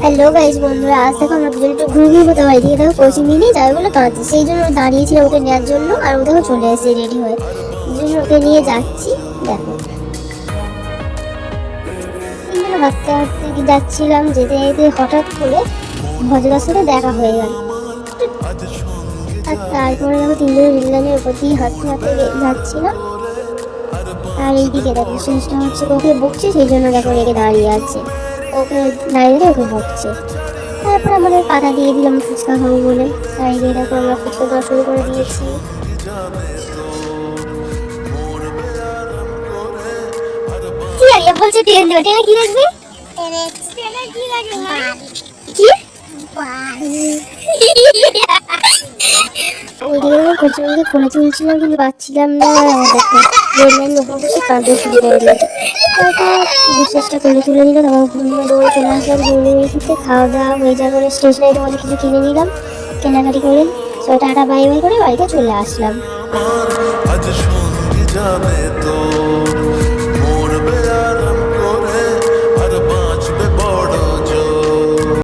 Hello guys বন্ধুরা, আজ দেখো আমরা দুজন একটু ঘুরে ঘুরবো। তো এদিকে দেখো কোচিং নিয়ে যাবে বলে কাঁদছে, সেই জন্য দাঁড়িয়েছিল ওকে নেওয়ার জন্য। আর ও দেখো চলে এসেছে রেডি হয়ে, দুজন ওকে নিয়ে যাচ্ছি। দেখো তিনজন হাঁটতে হাঁটতে যাচ্ছিলাম, যেতে যেতে হঠাৎ করে ভজরার সাথে দেখা হয়ে গেল। আর তারপরে দেখো তিনজনের রেললাইনের উপর দিয়ে হাঁটতে হাঁটতে যাচ্ছিলাম। আর এইদিকে দেখো শেষটা হচ্ছে ওকে বকছে, সেই জন্য দেখো রেগে দাঁড়িয়ে আছে। ওকে দাঁড়িয়ে ওকে বকছে। তারপর আমাদের পাতা দিয়ে দিলাম ফুচকা খাবো বলে। সাইডে দেখো আমরা ফুচকা খাওয়া শুরু করে দিয়েছি। কি আরিয়া বলছে ট্রেন দেবে, ট্রেনে কি দেখবি? কি ওইদিকে কচুরিকে ফোনে তুলছিলাম কিন্তু পাচ্ছিলাম না। দেখো রেললাইনের উপর বসে কাঁদতে শুরু করে দিয়েছে। তারপর বিশ্বাসটা তুলে নিল। তখন ঘুমিয়ে দৌড়ে চলে আসলাম। ঘুমিয়ে খাওয়া দাওয়া হয়ে যাওয়ার পরে স্টেশনারি বলে কিছু কিনে নিলাম। কেনাকাটি করে সো টাটা বাই বাই করে বাড়িতে চলে আসলাম।